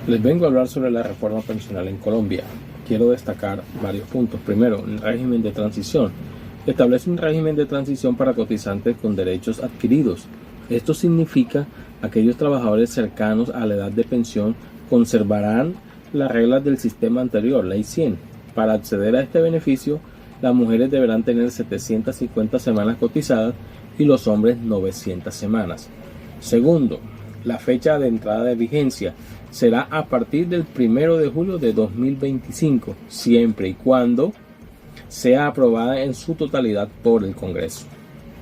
Les vengo a hablar sobre la reforma pensional en Colombia. Quiero destacar varios puntos. Primero, un régimen de transición. Establece un régimen de transición para cotizantes con derechos adquiridos. Esto significa que aquellos trabajadores cercanos a la edad de pensión conservarán las reglas del sistema anterior, Ley 100. Para acceder a este beneficio, las mujeres deberán tener 750 semanas cotizadas y los hombres 900 semanas. Segundo, la fecha de entrada de vigencia será a partir del 1 de julio de 2025, siempre y cuando sea aprobada en su totalidad por el Congreso.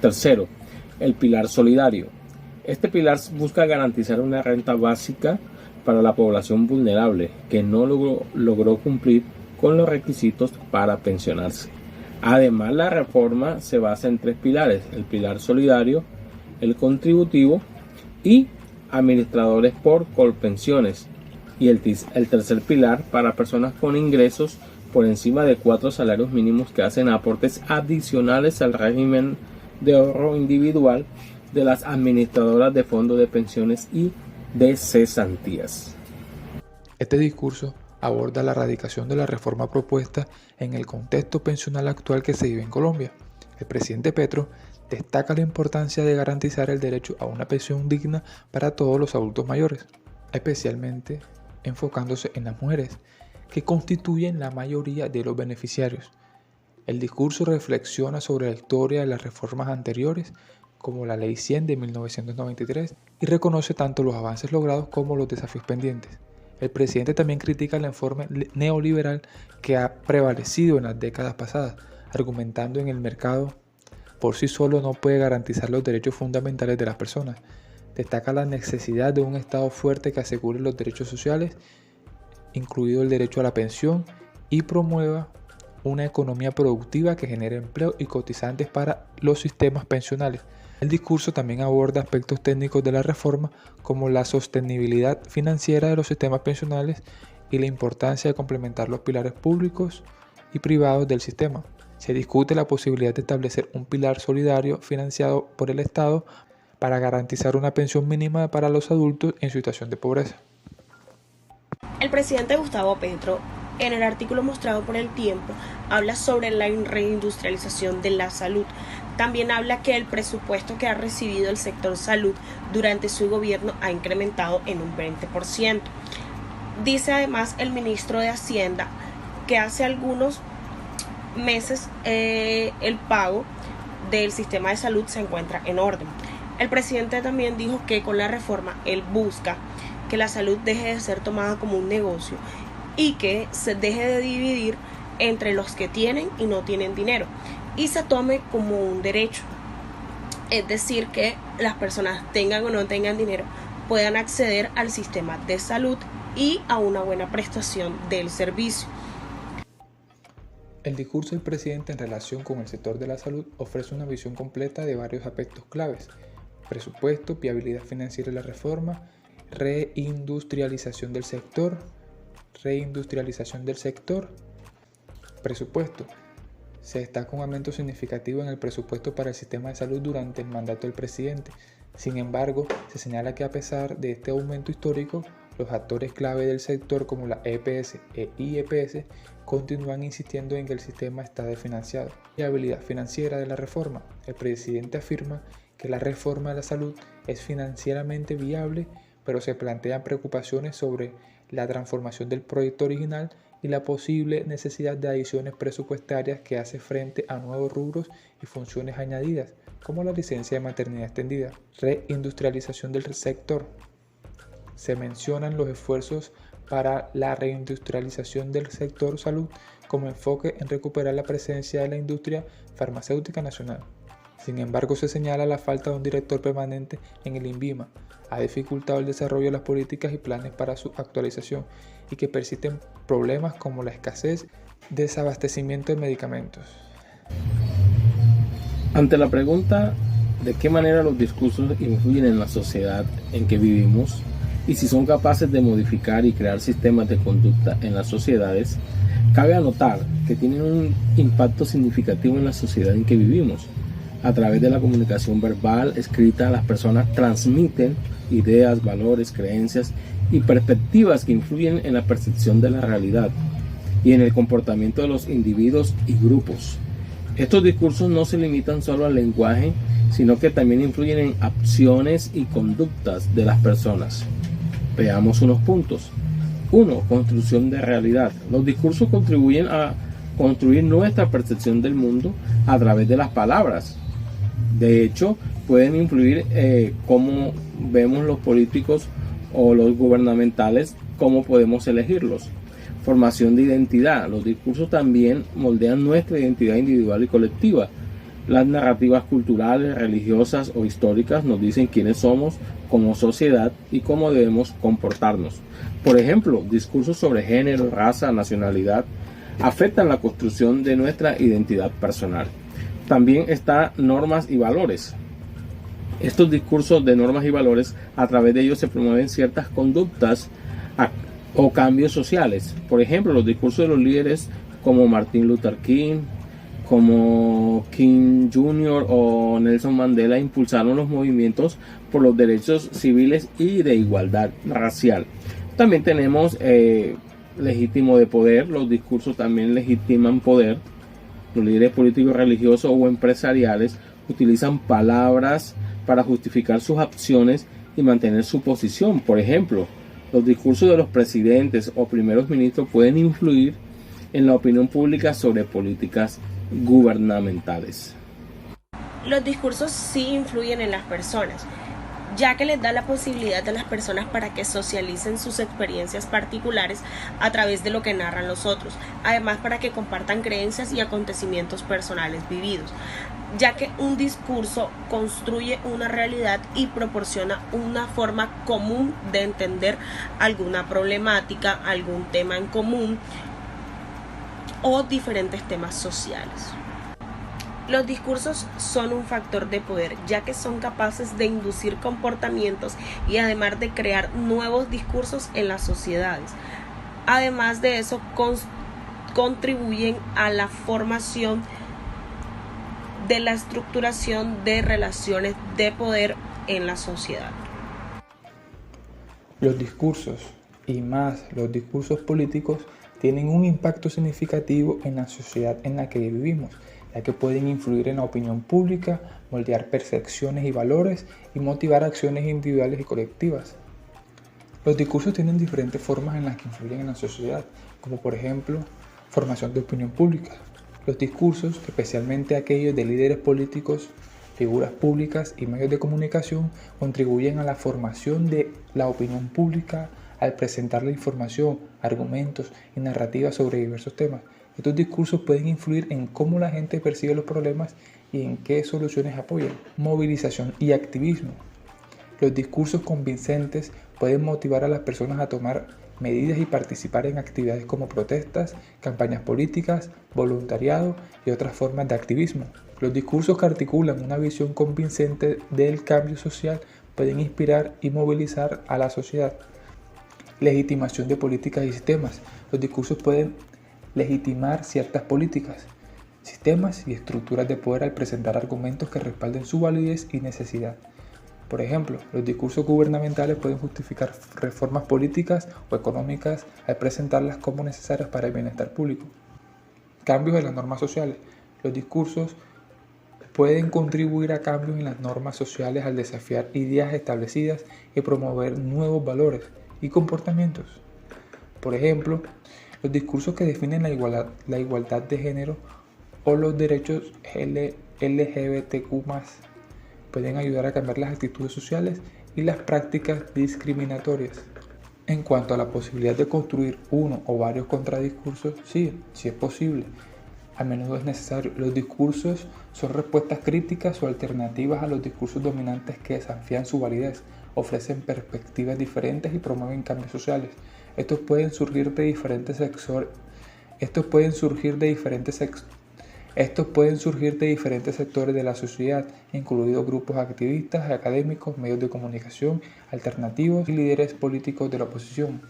Tercero, el pilar solidario. Este pilar busca garantizar una renta básica para la población vulnerable que no logró cumplir con los requisitos para pensionarse. Además, la reforma se basa en 3 pilares: el pilar solidario, el contributivo y administradores por colpensiones, y el tercer pilar para personas con ingresos por encima de 4 salarios mínimos que hacen aportes adicionales al régimen de ahorro individual de las administradoras de fondos de pensiones y de cesantías. Este discurso aborda la erradicación de la reforma propuesta en el contexto pensional actual que se vive en Colombia. El presidente Petro destaca la importancia de garantizar el derecho a una pensión digna para todos los adultos mayores, especialmente enfocándose en las mujeres, que constituyen la mayoría de los beneficiarios. El discurso reflexiona sobre la historia de las reformas anteriores, como la Ley 100 de 1993, y reconoce tanto los avances logrados como los desafíos pendientes. El presidente también critica el enfoque neoliberal que ha prevalecido en las décadas pasadas, argumentando en el mercado por sí solo no puede garantizar los derechos fundamentales de las personas. Destaca la necesidad de un Estado fuerte que asegure los derechos sociales, incluido el derecho a la pensión, y promueva una economía productiva que genere empleo y cotizantes para los sistemas pensionales. El discurso también aborda aspectos técnicos de la reforma, como la sostenibilidad financiera de los sistemas pensionales y la importancia de complementar los pilares públicos y privados del sistema. Se discute la posibilidad de establecer un pilar solidario financiado por el Estado para garantizar una pensión mínima para los adultos en situación de pobreza. El presidente Gustavo Petro, en el artículo mostrado por El Tiempo, habla sobre la reindustrialización de la salud. También habla que el presupuesto que ha recibido el sector salud durante su gobierno ha incrementado en un 20%. Dice además el ministro de Hacienda que hace algunos meses el pago del sistema de salud se encuentra en orden. El presidente también dijo que con la reforma él busca que la salud deje de ser tomada como un negocio y que se deje de dividir entre los que tienen y no tienen dinero y se tome como un derecho, es decir, que las personas tengan o no tengan dinero puedan acceder al sistema de salud y a una buena prestación del servicio. El discurso del presidente en relación con el sector de la salud ofrece una visión completa de varios aspectos claves: presupuesto, viabilidad financiera de la reforma, reindustrialización del sector, presupuesto. Se destaca un aumento significativo en el presupuesto para el sistema de salud durante el mandato del presidente. Sin embargo, se señala que a pesar de este aumento histórico, los actores clave del sector como la EPS e IEPS continúan insistiendo en que el sistema está desfinanciado. Viabilidad financiera de la reforma. El presidente afirma que la reforma de la salud es financieramente viable, pero se plantean preocupaciones sobre la transformación del proyecto original y la posible necesidad de adiciones presupuestarias que hace frente a nuevos rubros y funciones añadidas, como la licencia de maternidad extendida. Reindustrialización del sector. Se mencionan los esfuerzos para la reindustrialización del sector salud como enfoque en recuperar la presencia de la industria farmacéutica nacional. Sin embargo, se señala la falta de un director permanente en el INVIMA. Ha dificultado el desarrollo de las políticas y planes para su actualización y que persisten problemas como la escasez, desabastecimiento de medicamentos. Ante la pregunta de qué manera los discursos influyen en la sociedad en que vivimos y si son capaces de modificar y crear sistemas de conducta en las sociedades, cabe anotar que tienen un impacto significativo en la sociedad en que vivimos. A través de la comunicación verbal, escrita, las personas transmiten ideas, valores, creencias y perspectivas que influyen en la percepción de la realidad y en el comportamiento de los individuos y grupos. Estos discursos no se limitan solo al lenguaje, sino que también influyen en acciones y conductas de las personas. Veamos unos puntos. 1. Construcción de realidad. Los discursos contribuyen a construir nuestra percepción del mundo a través de las palabras. De hecho, pueden influir cómo vemos los políticos o los gubernamentales, cómo podemos elegirlos. Formación de identidad. Los discursos también moldean nuestra identidad individual y colectiva. Las narrativas culturales, religiosas o históricas nos dicen quiénes somos como sociedad y cómo debemos comportarnos. Por ejemplo, discursos sobre género, raza, nacionalidad afectan la construcción de nuestra identidad personal. También están normas y valores. Estos discursos de normas y valores, a través de ellos se promueven ciertas conductas o cambios sociales. Por ejemplo, los discursos de los líderes como Martin Luther King, como King Jr. o Nelson Mandela impulsaron los movimientos por los derechos civiles y de igualdad racial. También tenemos legítimo de poder. Los discursos también legitiman poder. Los líderes políticos, religiosos o empresariales utilizan palabras para justificar sus acciones y mantener su posición. Por ejemplo, los discursos de los presidentes o primeros ministros pueden influir en la opinión pública sobre políticas gubernamentales. Los discursos sí influyen en las personas, ya que les da la posibilidad a las personas para que socialicen sus experiencias particulares a través de lo que narran los otros, además para que compartan creencias y acontecimientos personales vividos, ya que un discurso construye una realidad y proporciona una forma común de entender alguna problemática, algún tema en común o diferentes temas sociales. Los discursos son un factor de poder, ya que son capaces de inducir comportamientos y además de crear nuevos discursos en las sociedades. Además de eso, contribuyen a la formación de la estructuración de relaciones de poder en la sociedad. Los discursos, y más los discursos políticos, tienen un impacto significativo en la sociedad en la que vivimos, ya que pueden influir en la opinión pública, moldear percepciones y valores y motivar acciones individuales y colectivas. Los discursos tienen diferentes formas en las que influyen en la sociedad, como por ejemplo, formación de opinión pública. Los discursos, especialmente aquellos de líderes políticos, figuras públicas y medios de comunicación, contribuyen a la formación de la opinión pública al presentar la información, argumentos y narrativas sobre diversos temas. Estos discursos pueden influir en cómo la gente percibe los problemas y en qué soluciones apoyan. Movilización y activismo. Los discursos convincentes pueden motivar a las personas a tomar medidas y participar en actividades como protestas, campañas políticas, voluntariado y otras formas de activismo. Los discursos que articulan una visión convincente del cambio social pueden inspirar y movilizar a la sociedad. Legitimación de políticas y sistemas. Los discursos pueden legitimar ciertas políticas, sistemas y estructuras de poder al presentar argumentos que respalden su validez y necesidad. Por ejemplo, los discursos gubernamentales pueden justificar reformas políticas o económicas al presentarlas como necesarias para el bienestar público. Cambios en las normas sociales. Los discursos pueden contribuir a cambios en las normas sociales al desafiar ideas establecidas y promover nuevos valores y comportamientos. Por ejemplo, los discursos que definen la igualdad de género o los derechos LGBTQ+, pueden ayudar a cambiar las actitudes sociales y las prácticas discriminatorias. En cuanto a la posibilidad de construir uno o varios contradiscursos, sí es posible. A menudo es necesario. Los discursos son respuestas críticas o alternativas a los discursos dominantes que desafían su validez, ofrecen perspectivas diferentes y promueven cambios sociales. Estos pueden surgir de diferentes sectores de la sociedad, incluidos grupos activistas, académicos, medios de comunicación, alternativos y líderes políticos de la oposición.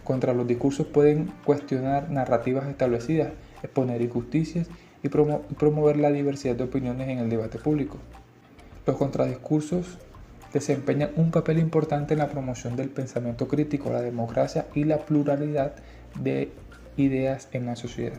Contra los discursos pueden cuestionar narrativas establecidas, exponer injusticias y promover la diversidad de opiniones en el debate público. Los contradiscursos desempeñan un papel importante en la promoción del pensamiento crítico, la democracia y la pluralidad de ideas en la sociedad.